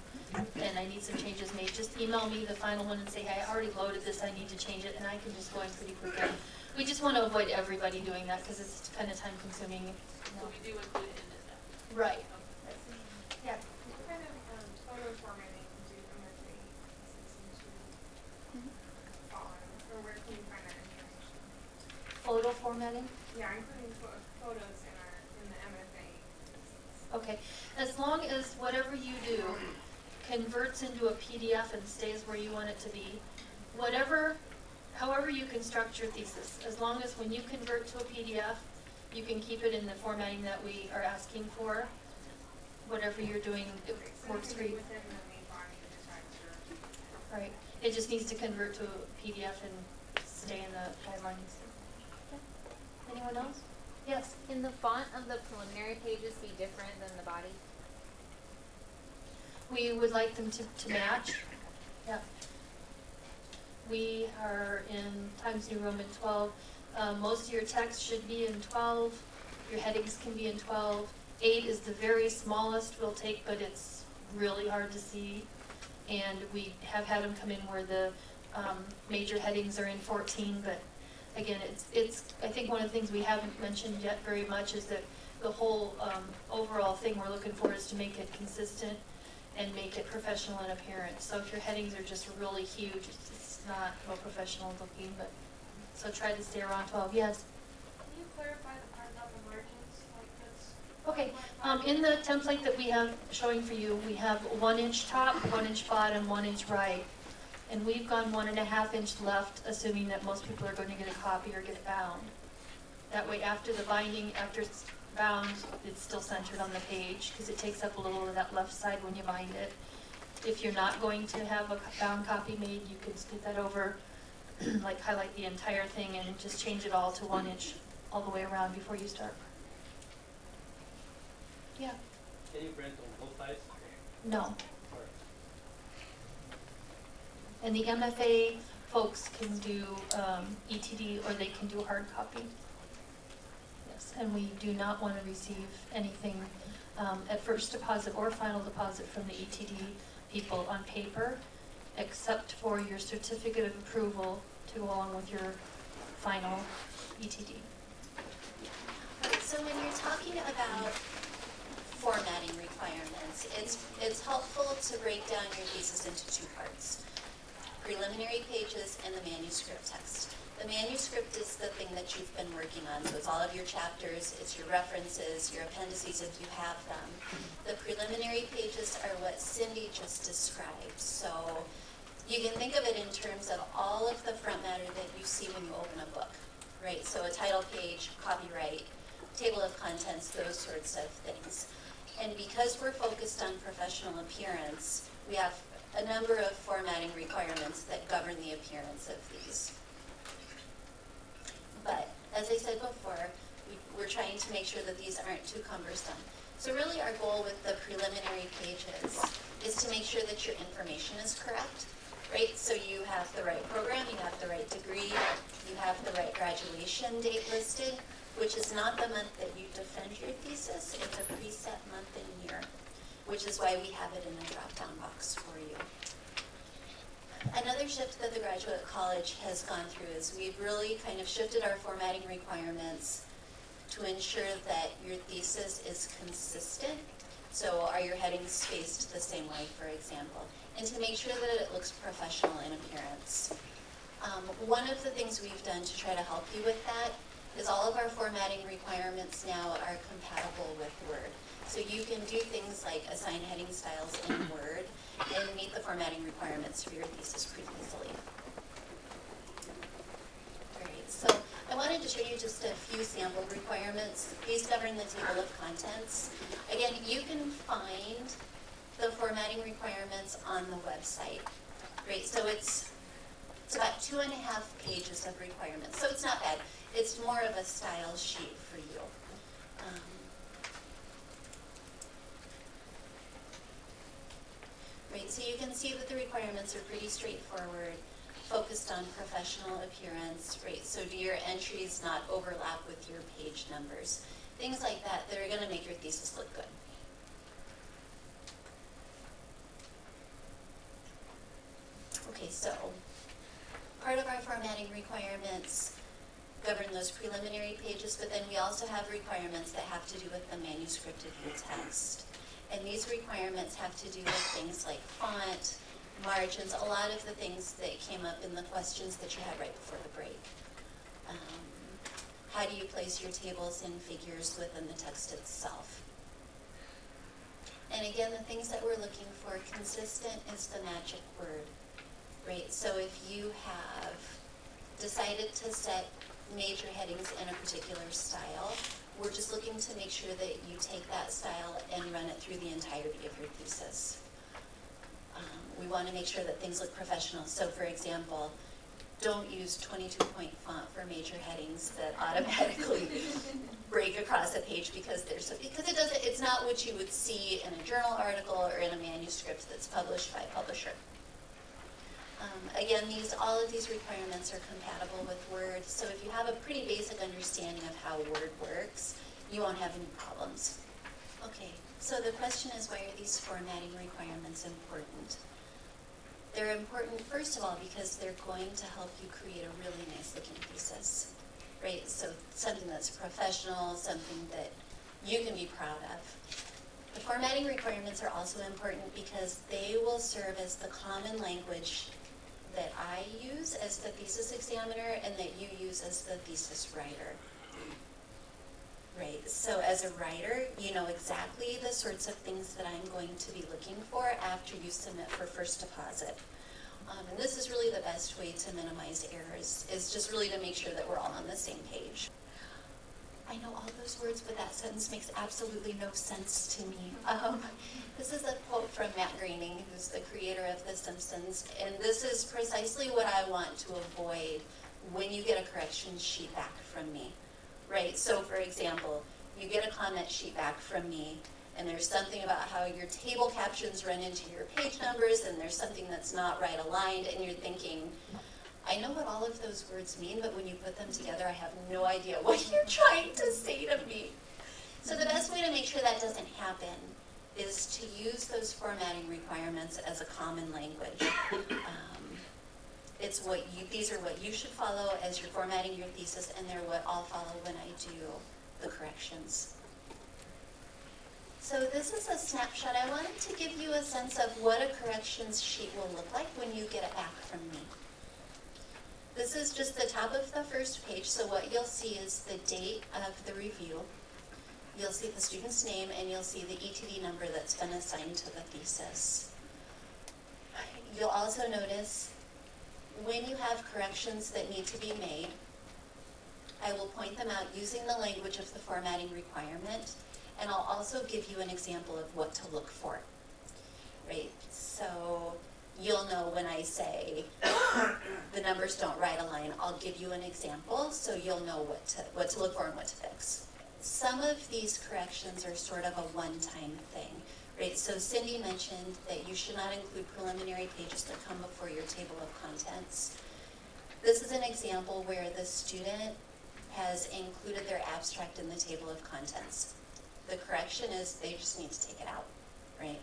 and I need some changes made, just email me the final one and say, hey, I already loaded this, I need to change it, and I can just go in pretty quickly. We just want to avoid everybody doing that because it's kind of time consuming. You So know. we do include it in this step. Right. Yeah. What kind of photo formatting do MFA assistants use on, or where can we find that information? Photo formatting? Yeah, including photos in the MFA. Okay, as long as whatever you do converts into a PDF and stays where you want it to be, however you construct your thesis, as long as when you convert to a PDF, you can keep it in the formatting that we are asking for, whatever you're doing, it works for you. Within the main body of the text or. Right, it just needs to convert to a PDF and stay in the guidelines. Okay. Anyone else? Yes? Can the font of the preliminary pages be different than the body? We would like them to match. Yeah. We are in Times New Roman 12. Most of your text should be in 12. Your headings can be in 12. 8 is the very smallest we'll take, but it's really hard to see. And we have had them come in where the major headings are in 14, but again, it's I think one of the things we haven't mentioned yet very much is that the whole overall thing we're looking for is to make it consistent and make it professional in appearance. So if your headings are just really huge, it's not real professional looking, but so try to stay around 12. Yes? Can you clarify the part about the margins, like this? Okay, in the template that we have showing for you, we have 1 inch top, 1 inch bottom, 1 inch right. And we've gone 1.5 inch left, assuming that most people are going to get a copy or get it bound. That way after the binding, after it's bound, it's still centered on the page because it takes up a little of that left side when you bind it. If you're not going to have a bound copy made, you can scoot that over, like highlight the entire thing and just change it all to 1 inch all the way around before you start. Yeah? Can you print on both sides? No. Or And the MFA folks can do ETD or they can do hard copy. Yes, and we do not want to receive anything at first deposit or final deposit from the ETD people on paper, except for your certificate of approval to go along with your final ETD. So when you're talking about formatting requirements, it's helpful to break down your thesis into 2 parts. Preliminary pages and the manuscript text. The manuscript is the thing that you've been working on, so it's all of your chapters, it's your references, your appendices if you have them. The preliminary pages are what Cindy just described, so you can think of it in terms of all of the front matter that you see when you open a book, right? So a title page, copyright, table of contents, those sorts of things. And because we're focused on professional appearance, we have a number of formatting requirements that govern the appearance of these. But as I said before, we're trying to make sure that these aren't too cumbersome. So really our goal with the preliminary pages is to make sure that your information is correct, right? So you have the right program, you have the right degree, you have the right graduation date listed, which is not the month that you defend your thesis, it's a preset month and year, which is why we have it in the drop-down box for you. Another shift that the Graduate College has gone through is we've really kind of shifted our formatting requirements to ensure that your thesis is consistent. So are your headings spaced the same way, for example? And to make sure that it looks professional in appearance. One of the things we've done to try to help you with that is all of our formatting requirements now are compatible with Word. So you can do things like assign heading styles in Word and meet the formatting requirements for your thesis pretty easily. Alright, so I wanted to show you just a few sample requirements. These govern the table of contents. Again, you can find the formatting requirements on the website. Great, so it's about 2.5 pages of requirements, so it's not bad. It's more of a style sheet for you. Right, so you can see that the requirements are pretty straightforward, focused on professional appearance, right? So do your entries not overlap with your page numbers? things like that that are gonna make your thesis look good. Okay, so part of our formatting requirements govern those preliminary pages, but then we also have requirements that have to do with the manuscript of your text. And these requirements have to do with things like font, margins, a lot of the things that came up in the questions that you had right before the break. How do you place your tables and figures within the text itself? And again, the things that we're looking for, consistent is the magic word, right? So if you have decided to set major headings in a particular style, we're just looking to make sure that you take that style and run it through the entirety of your thesis. We want to make sure that things look professional. So for example, don't use 22-point font for major headings that automatically break across a page because it's not what you would see in a journal article or in a manuscript that's published by a publisher. Again, all of these requirements are compatible with Word, so if you have a pretty basic understanding of how Word works, you won't have any problems. Okay, so the question is, why are these formatting requirements important? They're important, first of all, because they're going to help you create a really nice looking thesis, right? So something that's professional, something that you can be proud of. The formatting requirements are also important because they will serve as the common language that I use as the thesis examiner and that you use as the thesis writer. Right, so as a writer, you know exactly the sorts of things that I'm going to be looking for after you submit for first deposit. And this is really the best way to minimize errors, is just really to make sure that we're all on the same page. I know all those words, but that sentence makes absolutely no sense to me. This is a quote from Matt Groening, who's the creator of The Simpsons, and this is precisely what I want to avoid when you get a correction sheet back from me. Right, so for example, you get a comment sheet back from me, and there's something about how your table captions run into your page numbers, and there's something that's not right aligned, and you're thinking, I know what all of those words mean, but when you put them together, I have no idea what you're trying to say to me. So the best way to make sure that doesn't happen is to use those formatting requirements as a common language. These are what you should follow as you're formatting your thesis, and they're what I'll follow when I do the corrections. So this is a snapshot. I wanted to give you a sense of what a corrections sheet will look like when you get it back from me. This is just the top of the first page, so what you'll see is the date of the review. You'll see the student's name, and you'll see the ETD number that's been assigned to the thesis. You'll also notice when you have corrections that need to be made, I will point them out using the language of the formatting requirement, and I'll also give you an example of what to look for, right? So you'll know when I say the numbers don't right align, I'll give you an example so you'll know what to look for and what to fix. Some of these corrections are sort of a one-time thing, right? So Cindy mentioned that you should not include preliminary pages that come before your table of contents. This is an example where the student has included their abstract in the table of contents. The correction is they just need to take it out, right?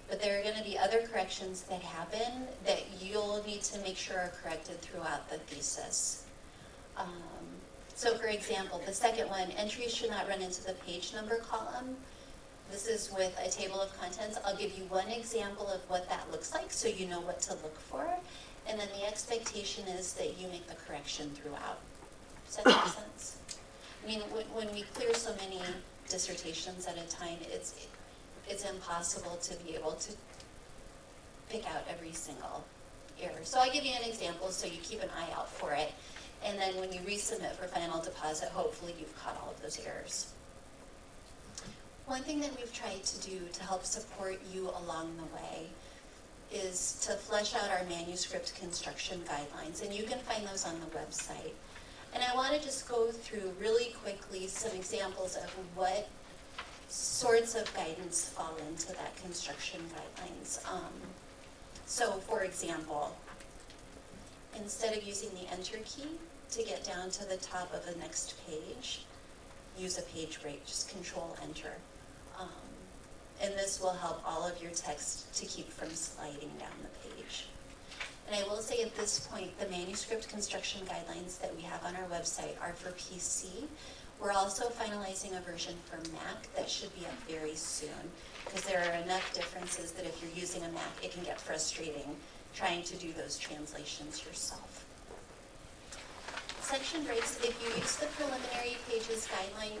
But there are going to be other corrections that happen that you'll need to make sure are corrected throughout the thesis. So for example, the second one, entries should not run into the page number column. This is with a table of contents. I'll give you one example of what that looks like so you know what to look for. And then the expectation is that you make the correction throughout. Does that make sense? I mean, when we clear so many dissertations at a time, it's impossible to be able to pick out every single error. So I give you an example so you keep an eye out for it. And then when you resubmit for final deposit, hopefully you've caught all of those errors. One thing that we've tried to do to help support you along the way is to flesh out our manuscript construction guidelines, and you can find those on the website. And I want to just go through really quickly some examples of what sorts of guidance fall into that construction guidelines. So for example, instead of using the enter key to get down to the top of the next page, use a page break, just Control Enter. And this will help all of your text to keep from sliding down the page. And I will say at this point, the manuscript construction guidelines that we have on our website are for PC. We're also finalizing a version for Mac that should be up very soon, because there are enough differences that if you're using a Mac, it can get frustrating trying to do those translations yourself. Section breaks, if you use the preliminary pages guideline,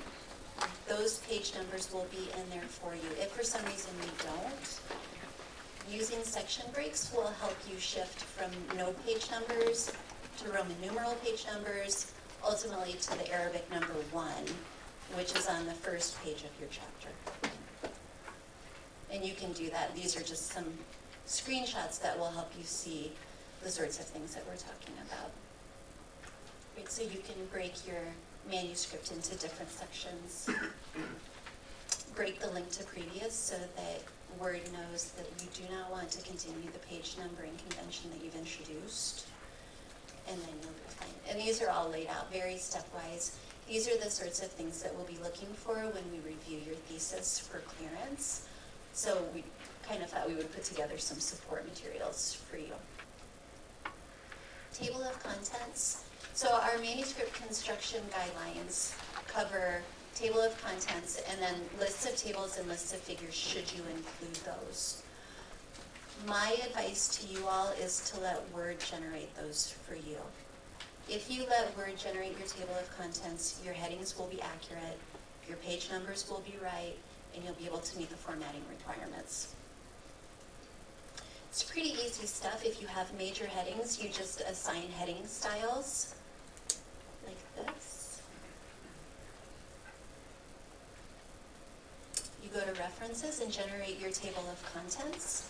those page numbers will be in there for you. If for some reason you don't, using section breaks will help you shift from no page numbers to Roman numeral page numbers, ultimately to the Arabic number 1, which is on the first page of your chapter. And you can do that. These are just some screenshots that will help you see the sorts of things that we're talking about. Right, so you can break your manuscript into different sections. Break the link to previous so that Word knows that you do not want to continue the page numbering convention that you've introduced. And then you'll be fine. And these are all laid out very stepwise. These are the sorts of things that we'll be looking for when we review your thesis for clearance. So we kind of thought we would put together some support materials for you. Table of contents. So our manuscript construction guidelines cover table of contents and then lists of tables and lists of figures should you include those. My advice to you all is to let Word generate those for you. If you let Word generate your table of contents, your headings will be accurate, your page numbers will be right, and you'll be able to meet the formatting requirements. It's pretty easy stuff. If you have major headings, you just assign heading styles like this. You go to references and generate your table of contents.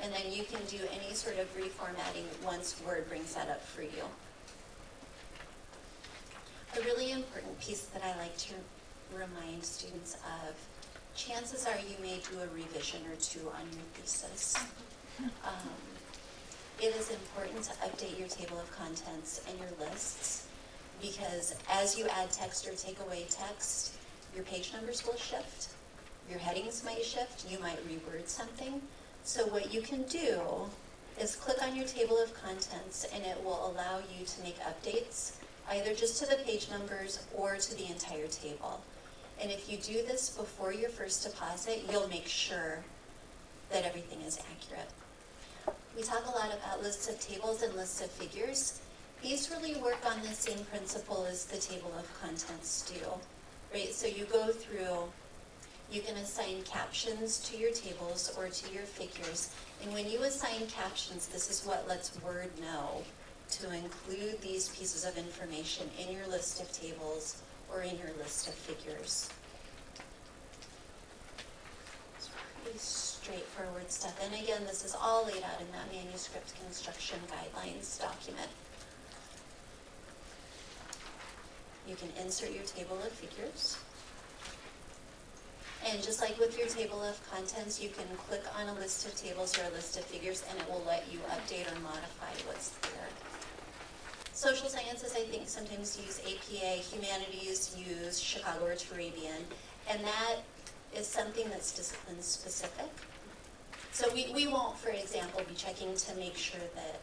And then you can do any sort of reformatting once Word brings that up for you. A really important piece that I like to remind students of, chances are you may do a revision or two on your thesis. It is important to update your table of contents and your lists, because as you add text or take away text, your page numbers will shift, your headings might shift, you might reword something. So what you can do is click on your table of contents and it will allow you to make updates, either just to the page numbers or to the entire table. And if you do this before your first deposit, you'll make sure that everything is accurate. We talk a lot about lists of tables and lists of figures. These really work on the same principle as the table of contents do, right? So you go through, you can assign captions to your tables or to your figures. And when you assign captions, this is what lets Word know to include these pieces of information in your list of tables or in your list of figures. It's pretty straightforward stuff. And again, this is all laid out in that manuscript construction guidelines document. You can insert your table of figures. And just like with your table of contents, you can click on a list of tables or a list of figures and it will let you update or modify what's there. Social sciences, I think, sometimes use APA. Humanities use Chicago or Turabian. And that is something that's discipline specific. So we won't, for example, be checking to make sure that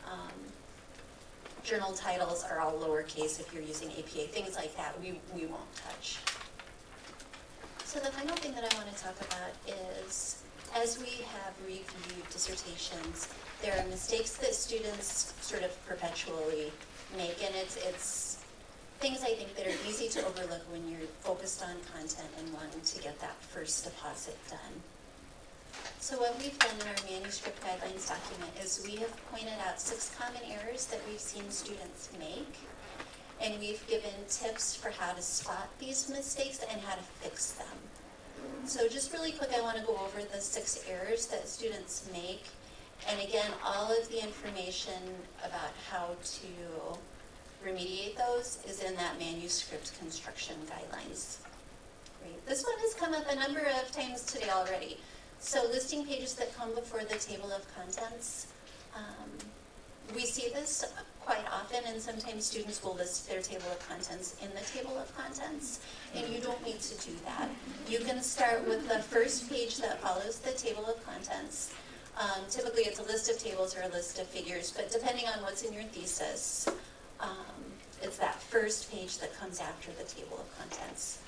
journal titles are all lowercase if you're using APA. Things like that we won't touch. So the final thing that I want to talk about is, as we have reviewed dissertations, there are mistakes that students sort of perpetually make, and it's things I think that are easy to overlook when you're focused on content and wanting to get that first deposit done. So what we've done in our manuscript guidelines document is we have pointed out 6 common errors that we've seen students make, and we've given tips for how to spot these mistakes and how to fix them. So just really quick, I want to go over the 6 errors that students make. And again, all of the information about how to remediate those is in that manuscript construction guidelines. Great. This one has come up a number of times today already. So listing pages that come before the table of contents. We see this quite often, and sometimes students will list their table of contents in the table of contents, and you don't need to do that. You can start with the first page that follows the table of contents. Typically, it's a list of tables or a list of figures, but depending on what's in your thesis, it's that first page that comes after the table of contents.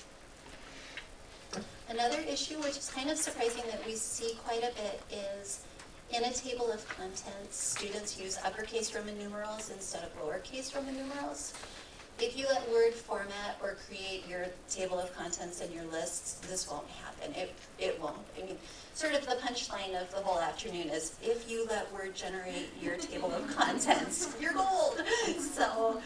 Another issue, which is kind of surprising that we see quite a bit, is in a table of contents, students use uppercase Roman numerals instead of lowercase Roman numerals. If you let Word format or create your table of contents and your lists, this won't happen. It won't. I mean, sort of the punchline of the whole afternoon is if you let Word generate your table of contents, you're gold. So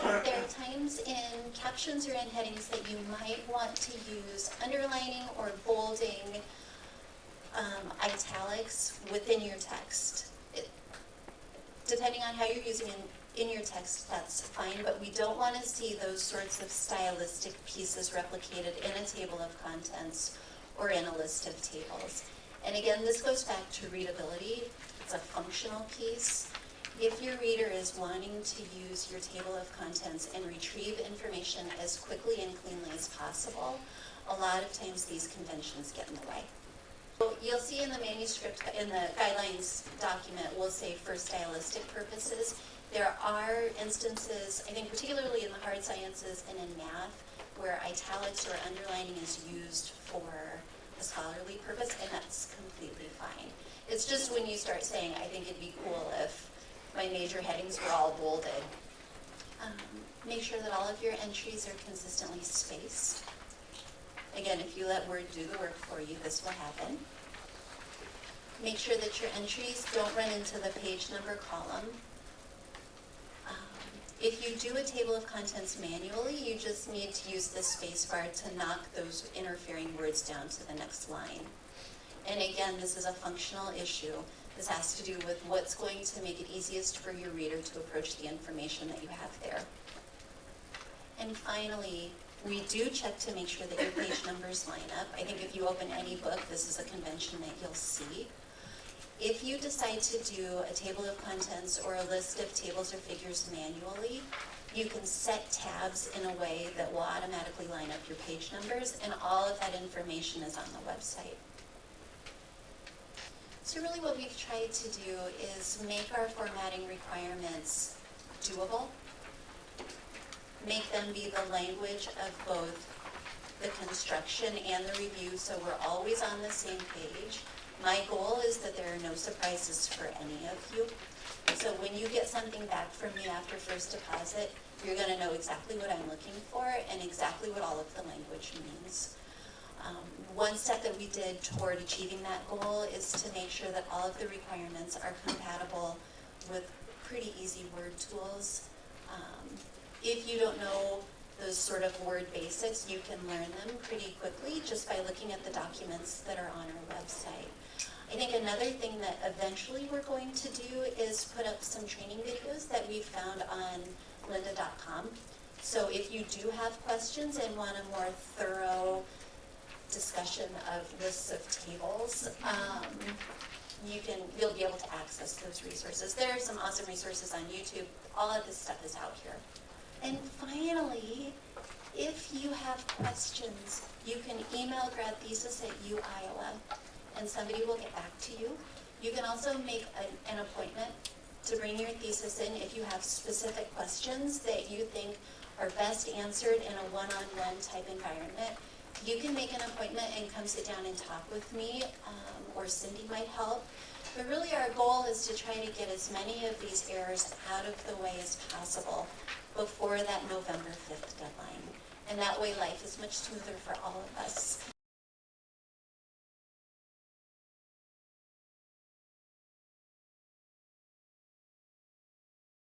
there are times in captions or in headings that you might want to use underlining or bolding, italics within your text. Depending on how you're using in your text, that's fine, but we don't want to see those sorts of stylistic pieces replicated in a table of contents or in a list of tables. And again, this goes back to readability. It's a functional piece. If your reader is wanting to use your table of contents and retrieve information as quickly and cleanly as possible, a lot of times these conventions get in the way. You'll see in the manuscript, in the guidelines document, we'll say for stylistic purposes. There are instances, I think particularly in the hard sciences and in math, where italics or underlining is used for a scholarly purpose, and that's completely fine. It's just when you start saying, I think it'd be cool if my major headings were all bolded. Make sure that all of your entries are consistently spaced. Again, if you let Word do the work for you, this will happen. Make sure that your entries don't run into the page number column. If you do a table of contents manually, you just need to use the space bar to knock those interfering words down to the next line. And again, this is a functional issue. This has to do with what's going to make it easiest for your reader to approach the information that you have there. And finally, we do check to make sure that your page numbers line up. I think if you open any book, this is a convention that you'll see. If you decide to do a table of contents or a list of tables or figures manually, you can set tabs in a way that will automatically line up your page numbers, and all of that information is on the website. So really what we've tried to do is make our formatting requirements doable, make them be the language of both the construction and the review, so we're always on the same page. My goal is that there are no surprises for any of you. So when you get something back from me after first deposit, you're going to know exactly what I'm looking for and exactly what all of the language means. One step that we did toward achieving that goal is to make sure that all of the requirements are compatible with pretty easy Word tools. If you don't know those sort of Word basics, you can learn them pretty quickly just by looking at the documents that are on our website. I think another thing that eventually we're going to do is put up some training videos that we found on lynda.com. So if you do have questions and want a more thorough discussion of lists of tables, you'll be able to access those resources. There are some awesome resources on YouTube. All of this stuff is out here. And finally, if you have questions, you can email gradthesis@UIowa, and somebody will get back to you. You can also make an appointment to bring your thesis in if you have specific questions that you think are best answered in a one-on-one type environment. You can make an appointment and come sit down and talk with me, or Cindy might help. But really our goal is to try to get as many of these errors out of the way as possible before that November 5th deadline. And that way life is much smoother for all of us.